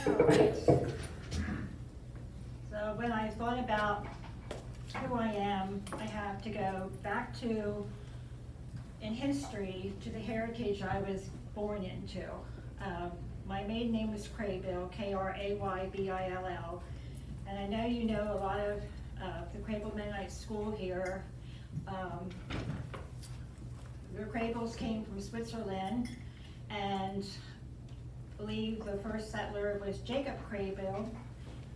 Alright. So when I thought about who I am, I have to go back to, in history, to the heritage I was born into. My maiden name was Cradle, Kraybybill, and I know you know a lot of the Cradle Mennonite School here. The Cradles came from Switzerland, and I believe the first settler was Jacob Cradle.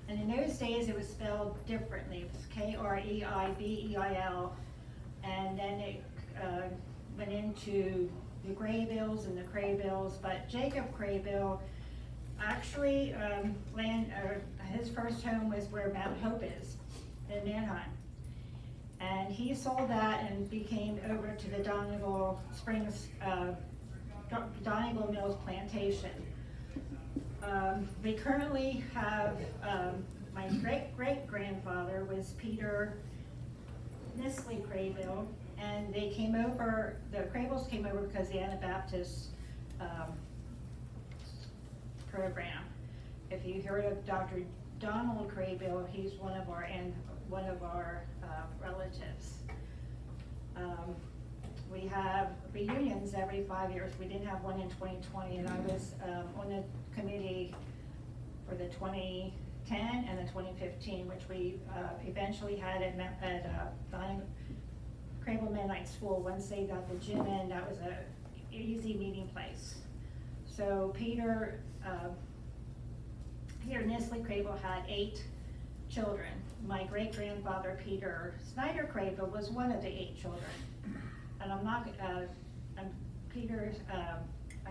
And in those days, it was spelled differently. It was Kreibeil, and then it went into the Graybills and the Craybills. But Jacob Cradle actually his first home was where Mount Hope is in Manheim, and he sold that and became over to the Donegal Springs, Donegal Mills plantation. We currently have, my great-great-grandfather was Peter Nisley Cradle, and they came over, the Cradles came over because the Anabaptist program. If you heard of Dr. Donald Cradle, he's one of our relatives. We have reunions every 5 years. We didn't have one in 2020, and I was on the committee for the 2010 and the 2015, which we eventually had at Cradle Mennonite School. Once they got the gym in, that was a easy meeting place. So Peter Nisley Cradle had 8 children. My great-grandfather, Peter Snyder Cradle, was one of the 8 children. And my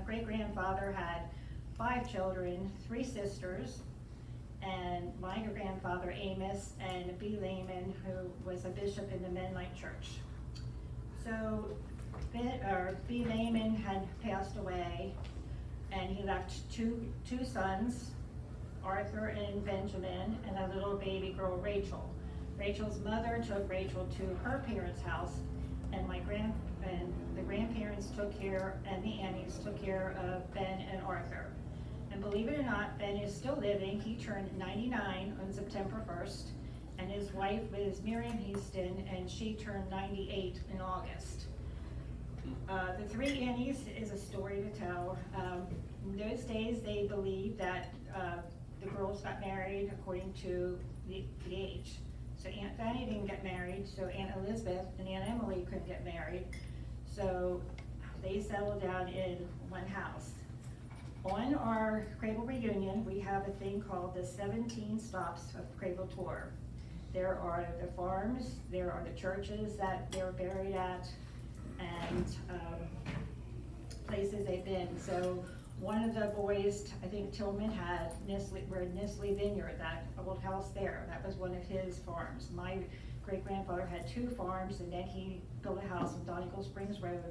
great-grandfather had 5 children, 3 sisters, and my grandfather Amos and B. Lehman, who was a bishop in the Mennonite Church. So B. Lehman had passed away, and he left two sons, Arthur and Benjamin, and a little baby girl, Rachel. Rachel's mother took Rachel to her parents' house, and the grandparents took care, and the aunties took care of Ben and Arthur. And believe it or not, Ben is still living. He turned 99 on September 1st, and his wife was Miriam Houston, and she turned 98 in August. The 3 aunties is a story to tell. In those days, they believed that the girls got married according to the age. So Aunt Fanny didn't get married, so Aunt Elizabeth and Aunt Emily couldn't get married. So they settled down in one house. On our Cradle reunion, we have a thing called the 17 Stops of Cradle Tour. There are the farms, there are the churches that they were buried at, and places they've been. So one of the boys, I think Tillman had Nisley Vineyard, that old house there. That was one of his farms. My great-grandfather had 2 farms, and then he built a house on Donegal Springs Road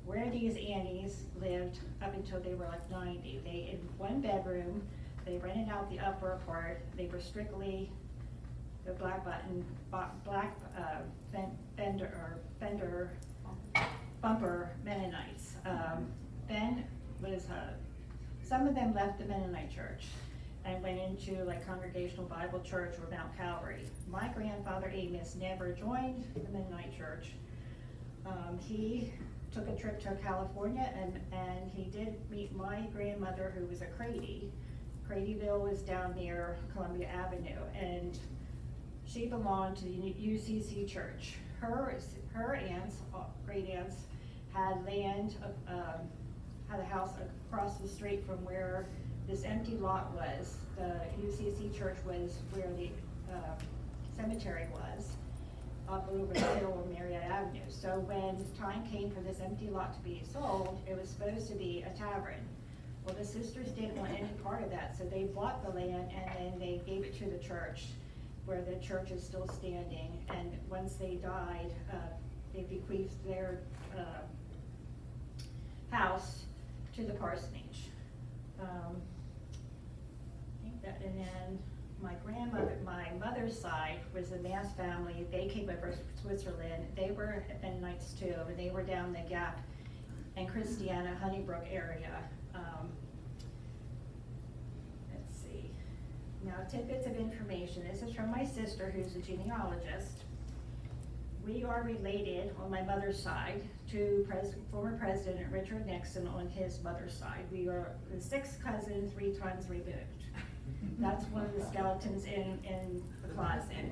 where these aunties lived up until they were like 90. They, in 1 bedroom, they rented out the upper part. They were strictly the fender bumper Mennonites. Ben was some of them left the Mennonite Church and went into like Congregational Bible Church or Mount Calvary. My grandfather Amos never joined the Mennonite Church. He took a trip to California, and he did meet my grandmother, who was a Crady. Cradyville was down near Columbia Avenue, and she belonged to the UCC Church. Her aunts, great aunts, had land, had a house across the street from where this empty lot was. The UCC Church was where the cemetery was, up over the hill on Marriott Avenue. So when time came for this empty lot to be sold, it was supposed to be a tavern. Well, the sisters didn't want any part of that, so they bought the land and then they gave it to the church, where the church is still standing. And once they died, they bequeathed their house to the parsonage. I think that, and then my mother's side was the Mass family. They came over from Switzerland. They were Mennonites too, and they were down the Gap and Christiana, Honeybrook area. Let's see. Now, tidbits of information. This is from my sister, who's a genealogist. We are related on my mother's side to former President Richard Nixon on his mother's side. We are the sixth cousin 3 times removed. That's one of the skeletons in the closet.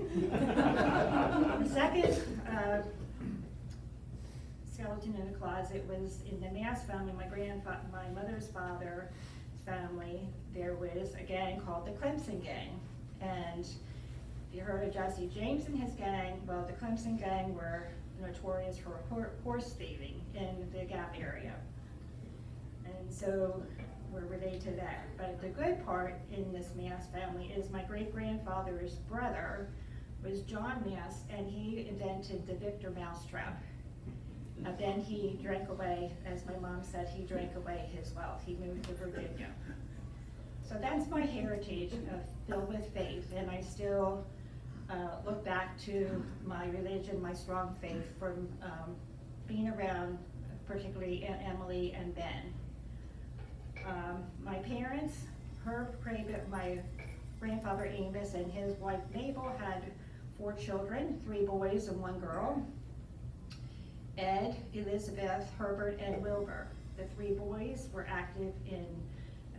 The second skeleton in the closet was in the Mass family, my mother's father's family. There was a gang called the Clemson Gang. And you heard of Jesse James and his gang. Well, the Clemson Gang were notorious for horse thieving in the Gap area. And so we're related to that. But the good part in this Mass family is my great-grandfather's brother was John Mass, and he invented the Victor mousetrap. And then he drank away, as my mom said, he drank away his wealth. He moved to Virginia. So that's my heritage filled with faith, and I still look back to my religion, my strong faith from being around, particularly Emily and Ben. My parents, my grandfather Amos and his wife Mabel had 4 children, 3 boys and 1 girl. Ed, Elizabeth, Herbert, and Wilbur. The 3 boys were active in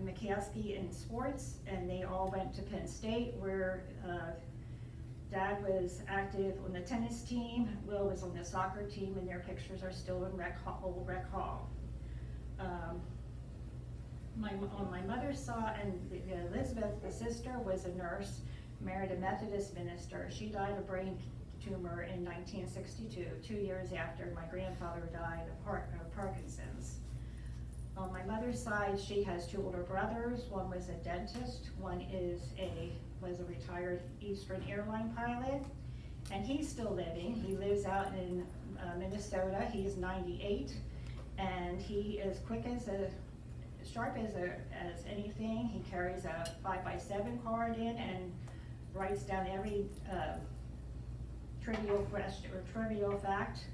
McCaskey in sports, and they all went to Penn State, where Dad was active on the tennis team, Will was on the soccer team, and their pictures are still in old Rec Hall. On my mother's side, and Elizabeth, the sister, was a nurse, married a Methodist minister. She died of brain tumor in 1962, 2 years after my grandfather died of Parkinson's. On my mother's side, she has 2 older brothers. One was a dentist, one was a retired Eastern airline pilot, and he's still living. He lives out in Minnesota. He's 98, and he is sharp as anything. He carries a 5x7 card in and writes down every trivial question or trivial fact,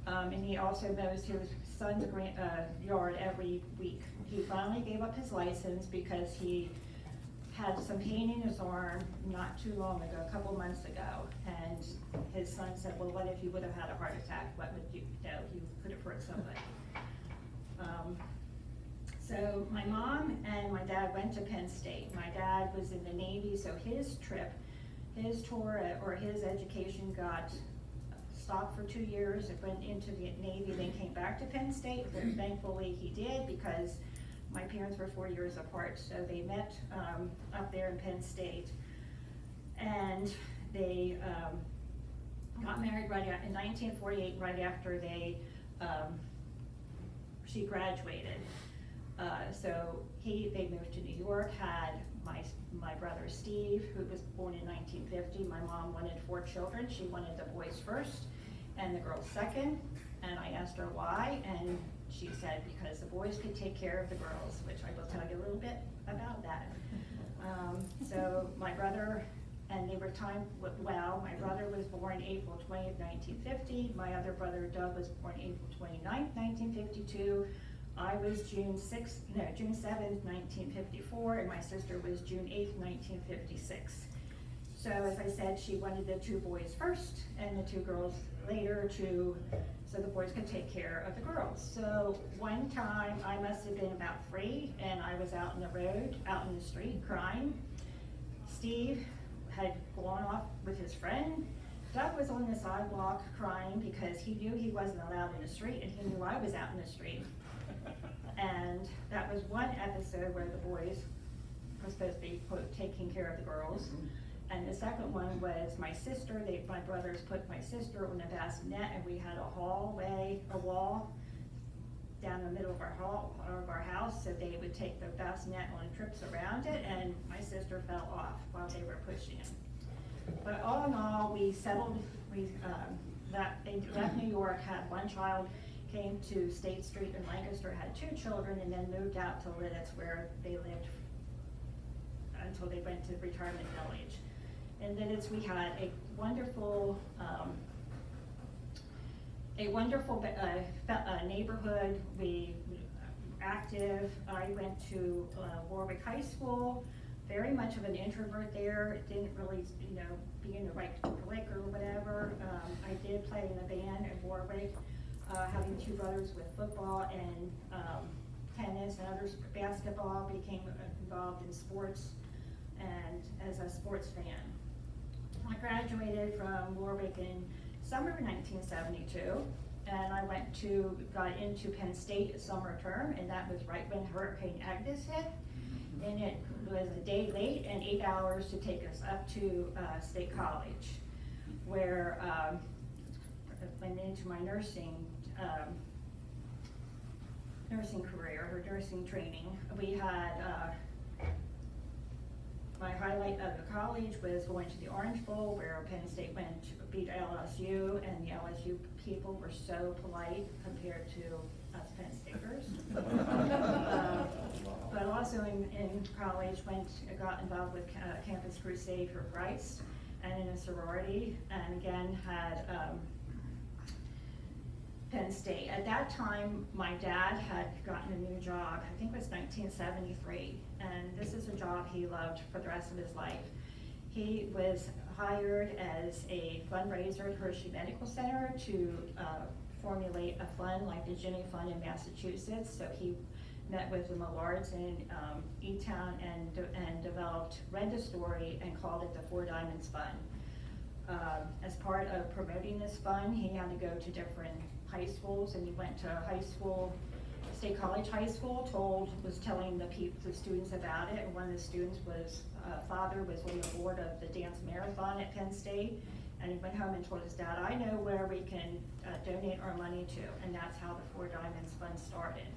and he also mows his son's yard every week. He finally gave up his license because he had some pain in his arm not too long ago, a couple months ago, and his son said, well, what if you would have had a heart attack? What would you do? You could have hurt somebody. So my mom and my dad went to Penn State. My dad was in the Navy, so his tour or his education got stopped for 2 years. It went into the Navy, then came back to Penn State. Thankfully he did, because my parents were 4 years apart. So they met up there in Penn State, and they got married in 1948, right after she graduated. So they moved to New York, had my brother Steve, who was born in 1950. My mom wanted 4 children. She wanted the boys first and the girls second. And I asked her why, and she said because the boys could take care of the girls, which I will tell you a little bit about that. So my brother, and they were timed well. My brother was born April 20th, 1950. My other brother Doug was born April 29th, 1952. I was June 7th, 1954, and my sister was June 8th, 1956. So as I said, she wanted the 2 boys first and the 2 girls later so the boys could take care of the girls. So one time, I must have been about 3, and I was out on the road, out in the street, crying. Steve had gone off with his friend. Doug was on the sidewalk crying because he knew he wasn't allowed in the street, and he knew I was out in the street. And that was one episode where the boys were supposed to be, quote, taking care of the girls. And the second one was my sister. My brothers put my sister on a bassinet, and we had a wall down the middle of our house, so they would take the bassinet on trips around it, and my sister fell off while they were pushing it. But all in all, we settled. They left New York, had 1 child, came to State Street in Lancaster, had 2 children, and then moved out to Lidditz, where they lived until they went to retirement village. In Lidditz, we had a wonderful neighborhood. We active. I went to Warwick High School. very much of an introvert there, didn't really, be in the right clique or whatever. I did play in a band in Warwick, having two brothers with football and tennis and others, basketball, became involved in sports and as a sports fan. I graduated from Warwick in summer of 1972, and I got into Penn State summer term, and that was right when Hurricane Agnes hit. And it was a day late and 8 hours to take us up to State College, where I went into my nursing career, or nursing training. We had, my highlight of the college was going to the Orange Bowl, where Penn State went to beat LSU, and the LSU people were so polite compared to us Penn Staters. But also in college, got involved with Campus Crusade for Christ, and in a sorority, and again had Penn State. At that time, my dad had gotten a new job, I think it was 1973, and this is a job he loved for the rest of his life. He was hired as a fundraiser at Hershey Medical Center to formulate a fund like the Jimmy Fund in Massachusetts. So he met with the Millards in E-Town and developed, read the story and called it the Four Diamonds Fund. As part of promoting this fund, he had to go to different high schools, and he went to high school, State College High School, was telling the students about it, and one of the students father was on the board of the dance marathon at Penn State, and he went home and told his dad, I know where we can donate our money to, and that's how the Four Diamonds Fund started.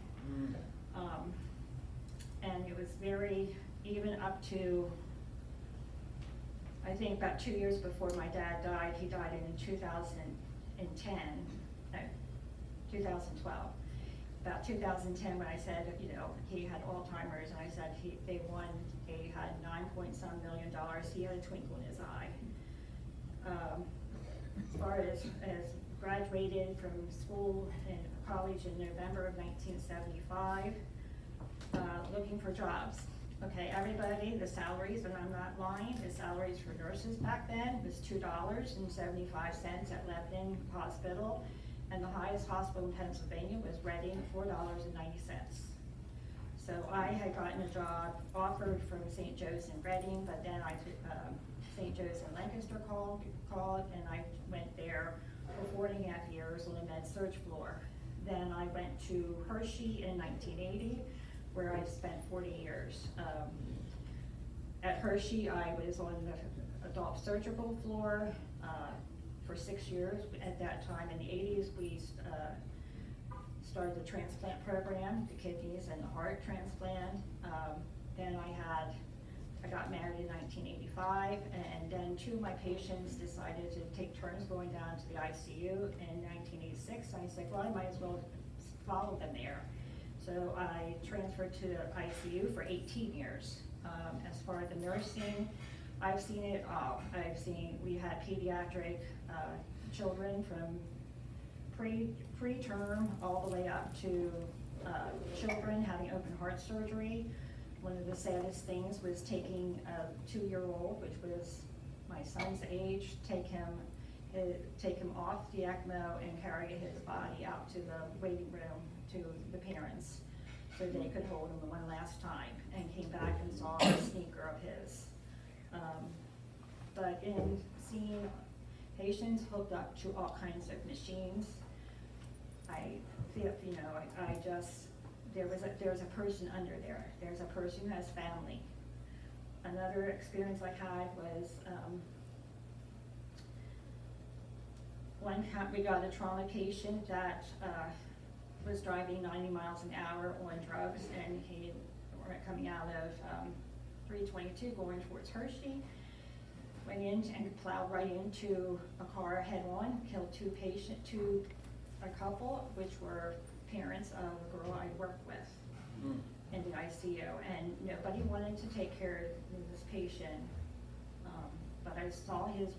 And it was even up to, I think about 2 years before my dad died. He died in 2012. About 2010, when I said, he had Alzheimer's, and I said they had $9-some million. He had a twinkle in his eye. As far as graduated from school and college in November of 1975, looking for jobs. Okay, everybody, the salaries, and I'm not lying, the salaries for nurses back then was $2.75 at Lebanon Hospital, and the highest hospital in Pennsylvania was Reading, $4.90. So I had gotten a job offered from St. Joe's in Reading, but then St. Joe's in Lancaster called, and I went there for 4.5 years on a med-surg floor. Then I went to Hershey in 1980, where I spent 40 years. At Hershey, I was on the adult surgical floor for 6 years. At that time, in the 80s, we started the transplant program, the kidneys and the heart transplant. Then I got married in 1985, and then two of my patients decided to take turns going down to the ICU in 1986. I said, well, I might as well follow them there. So I transferred to ICU for 18 years. As far as the nursing, I've seen it all. We had pediatric children from preterm all the way up to children having open heart surgery. One of the saddest things was taking a 2-year-old, which was my son's age, take him off the ECMO and carry his body out to the waiting room to the parents so they could hold him one last time, and came back and saw a sneaker of his. But in seeing patients hooked up to all kinds of machines, I feel, there's a person under there. There's a person who has family. Another experience I had was one time we got a trauma patient that was driving 90 miles an hour on drugs, and he coming out of 322 going towards Hershey. Went in and plowed right into a car head on, killed a couple, which were parents of a girl I worked with in the ICU, and nobody wanted to take care of this patient. But I saw his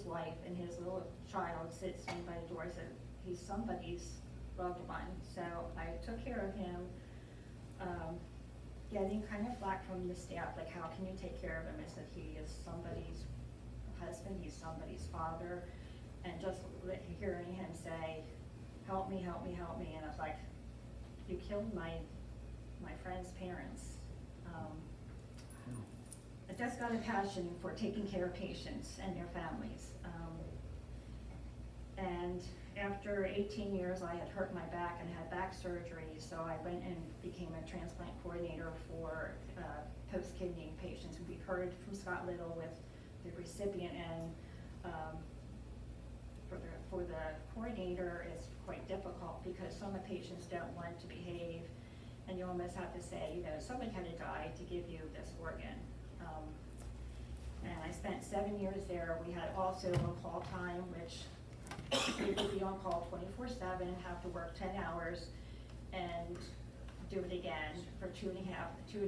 wife and his little child sitting by the door. I said, he's somebody's loved one. So I took care of him. getting kind of flack from the staff, like, how can you take care of him? I said, he is somebody's husband, he's somebody's father, and just hearing him say, help me, help me, help me, and I was like, you killed my friend's parents. I just got a passion for taking care of patients and their families. And after 18 years, I had hurt my back and had back surgery, so I went and became a transplant coordinator for post-kidney patients. We've heard from Scott Little with the recipient, and for the coordinator, it's quite difficult because some of the patients don't want to behave, and you almost have to say, you know, somebody had to die to give you this organ. And I spent 7 years there. We had also on-call time, which we would be on call 24/7, have to work 10 hours, and do it again for two and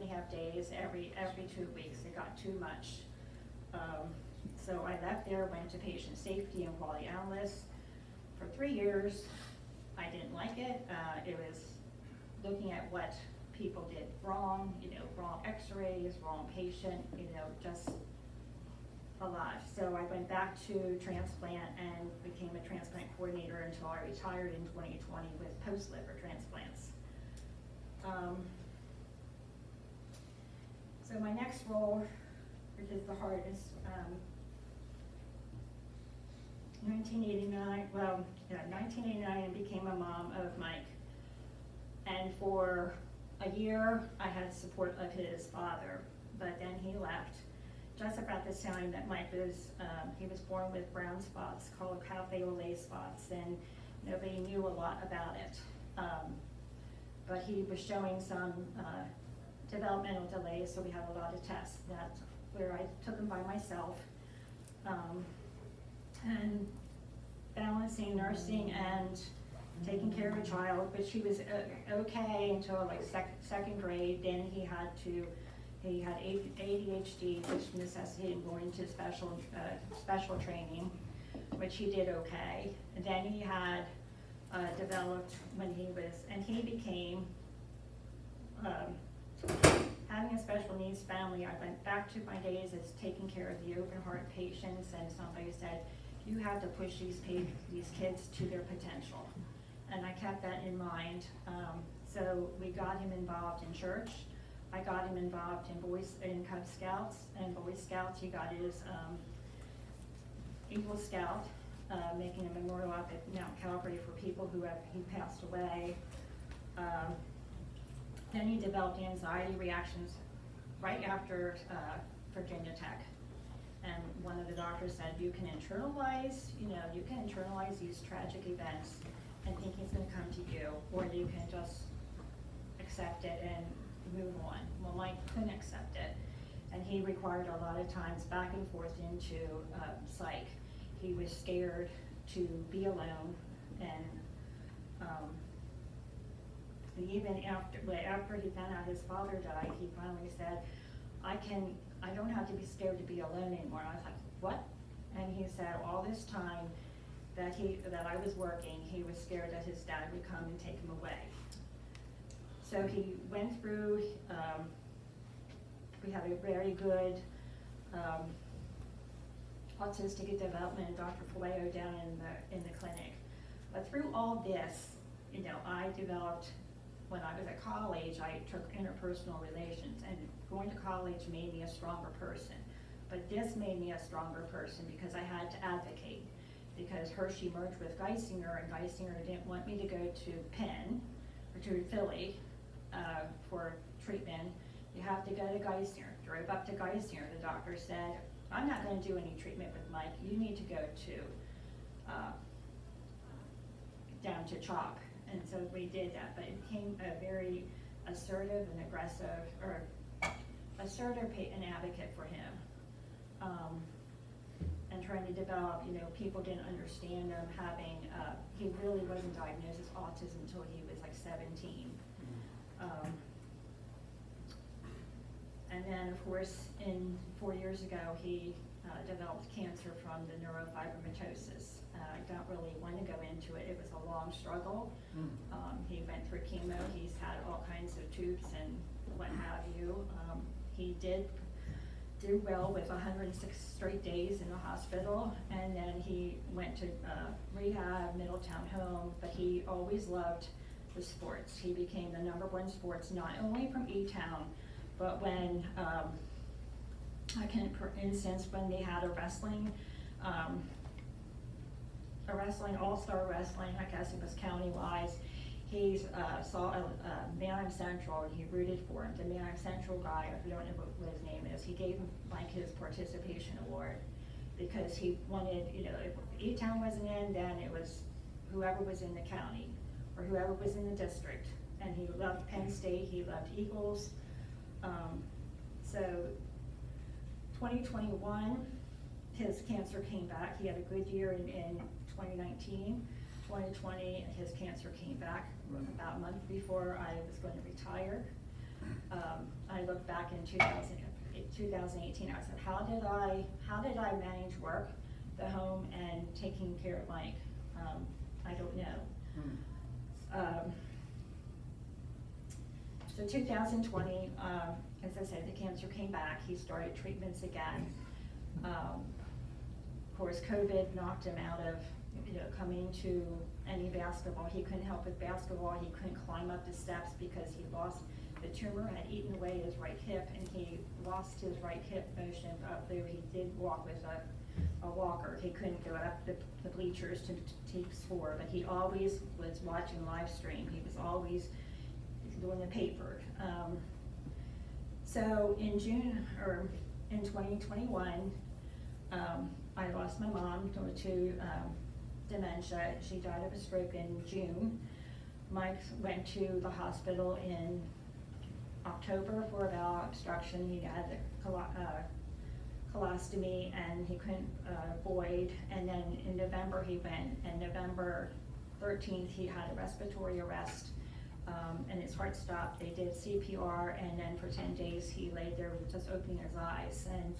a half days every 2 weeks. It got too much. So I left there, went to patient safety and quality analyst for 3 years. I didn't like it. It was looking at what people did wrong, you know, wrong x-rays, wrong patient, you know, just a lot. So I went back to transplant and became a transplant coordinator until I retired in 2020 with post-liver transplants. So my next role, which is the hardest, 1989, I became a mom of Mike. And for a year, I had support of his father, but then he left. Just about the time that Mike was, he was born with brown spots called cafe au lait spots, and nobody knew a lot about it. But he was showing some developmental delays, so we had a lot of tests. That's where I took him by myself. And balancing nursing and taking care of a child, but she was okay until like second grade. Then he had ADHD, which necessitated going to special training, which he did okay. And then he had developed when he was, and he became, having a special needs family. I went back to my days as taking care of the open heart patients, and somebody said, you have to push these kids to their potential. And I kept that in mind. So we got him involved in church. I got him involved in Cub Scouts and Boy Scouts. He got his Eagle Scout, making a memorial up at Mount Calvary for people who he passed away. Then he developed anxiety reactions right after Virginia Tech. And one of the doctors said, you can internalize these tragic events and think it's gonna come to you, or you can just accept it and move on. Well, Mike couldn't accept it, and he required a lot of times back and forth into psych. He was scared to be alone, and even after he found out his father died, he finally said, I don't have to be scared to be alone anymore. And I was like, what? And he said all this time that I was working, he was scared that his dad would come and take him away. So he went through, we have a very good autistic development, Dr. Palaio down in the clinic. But through all this, you know, I developed, when I was at college, I took interpersonal relations, and going to college made me a stronger person. But this made me a stronger person because I had to advocate. Because Hershey merged with Geisinger, and Geisinger didn't want me to go to Penn, or to Philly, for treatment. You have to go to Geisinger. Drove up to Geisinger. The doctor said, I'm not going to do any treatment with Mike. You need to go to, down to CHOP. And so we did that, but it became a very assertive and aggressive, or assertive and advocate for him. And trying to develop, you know, people didn't understand him having, he really wasn't diagnosed as autism until he was like 17. And then of course, 4 years ago, he developed cancer from the neurofibromatosis. I don't really want to go into it. It was a long struggle. He went through chemo. He's had all kinds of tubes and what have you. He did do well with 106 straight days in the hospital, and then he went to rehab, Middletown home, but he always loved the sports. He became the #1 sports, not only from E-Town, but when, for instance, when they had a wrestling all-star wrestling, I guess it was county-wise, he saw Manheim Central, and he rooted for him. The Manheim Central guy, I don't know what his name is, he gave him like his participation award because he wanted, if E-Town wasn't in, then it was whoever was in the county or whoever was in the district. And he loved Penn State, he loved Eagles. So 2021, his cancer came back. He had a good year in 2019. 2020, his cancer came back about a month before I was going to retire. I looked back in 2018. I said, how did I manage work, the home, and taking care of Mike? I don't know. So 2020, as I said, the cancer came back. He started treatments again. Of course, COVID knocked him out of coming to any basketball. He couldn't help with basketball. He couldn't climb up the steps because the tumor had eaten away his right hip, and he lost his right hip motion up there. He did walk with a walker. He couldn't go up the bleachers to take score, but he always was watching live stream. He was always doing the paper. So in June, or in 2021, I lost my mom to dementia. She died of a stroke in June. Mike went to the hospital in October for a bowel obstruction. He had a colostomy and he couldn't void. And then in November he went, and November 13th he had a respiratory arrest and his heart stopped. They did CPR, and then for 10 days he lay there with just opening his eyes. And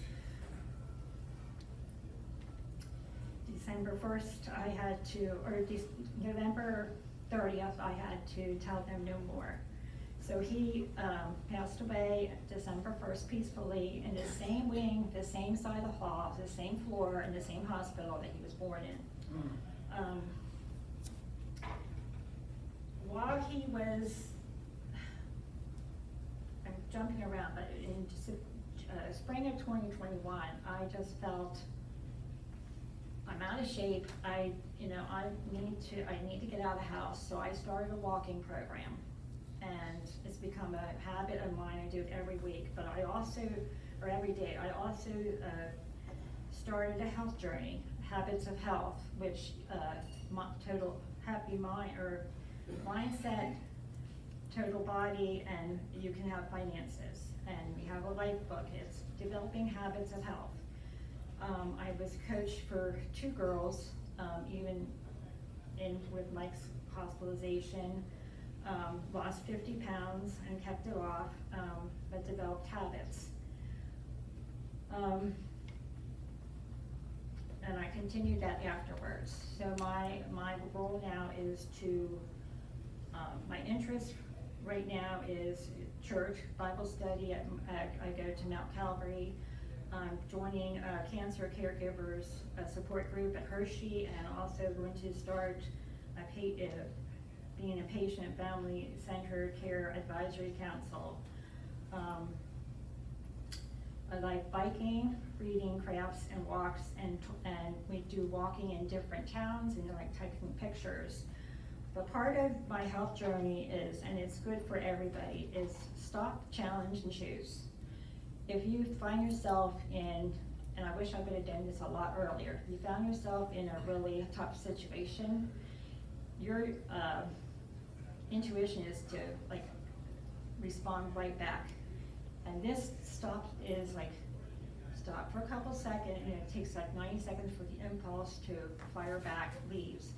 December 1st, I had to, or November 30th, I had to tell them no more. So he passed away December 1st peacefully in the same wing, the same side of the hall, the same floor, in the same hospital that he was born in. While he was, I'm jumping around, but in spring of 2021, I just felt I'm out of shape. I need to get out of the house. So I started a walking program, and it's become a habit of mine. I do it every week, but I also, or every day, I also started a health journey, Habits of Health, which total happy mind, or mindset, total body, and you can have finances. And we have a life book. It's Developing Habits of Health. I was coached for 2 girls, even with Mike's hospitalization, lost 50 pounds and kept it off, but developed habits. And I continued that afterwards. So my role now is to, my interest right now is church, Bible study. I go to Mount Calvary. I'm joining cancer caregivers support group at Hershey, and also going to start being a patient family-centered care advisory council. I like biking, reading, crafts, and walks, and we do walking in different towns, and I like taking pictures. But part of my health journey is, and it's good for everybody, is stop, challenge, and choose. If you find yourself in, and I wish I would have done this a lot earlier, you found yourself in a really tough situation, your intuition is to respond right back. And this stop is stop for a couple seconds, and it takes 90 seconds for the impulse to fire back, leaves.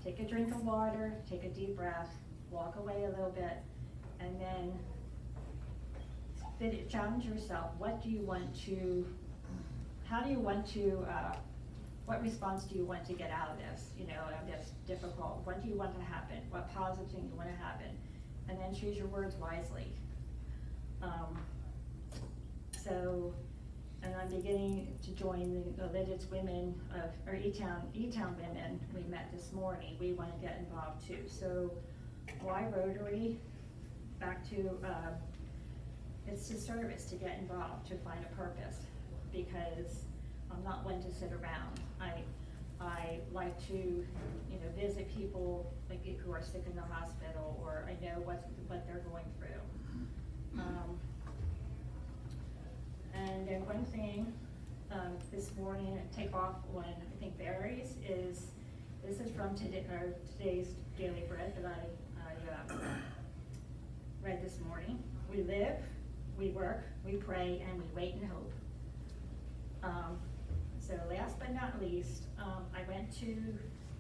Take a drink of water, take a deep breath, walk away a little bit, and then challenge yourself. What do you want to how do you want to, what response do you want to get out of this? You know, that's difficult. What do you want to happen? What positive thing do you want to happen? And then choose your words wisely. And I'm beginning to join the Lidditz women or E-Town women we met this morning. We want to get involved too. So why Rotary? Back to, it's to service, to get involved, to find a purpose, because I'm not one to sit around. I like to, you know, visit people like who are sick in the hospital, or I know what they're going through. And then one thing, this morning, take off on, I think, berries, is, this is from today's Daily Bread that I read this morning. We live, we work, we pray, and we wait and hope. So last but not least, I went to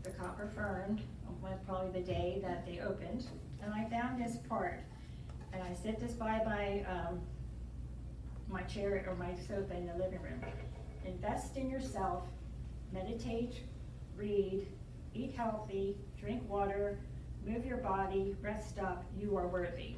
the Copper Fern, probably the day that they opened, and I found this part, and I set this by my chair or my sofa in the living room. Invest in yourself, meditate, read, eat healthy, drink water, move your body, rest up, you are worthy.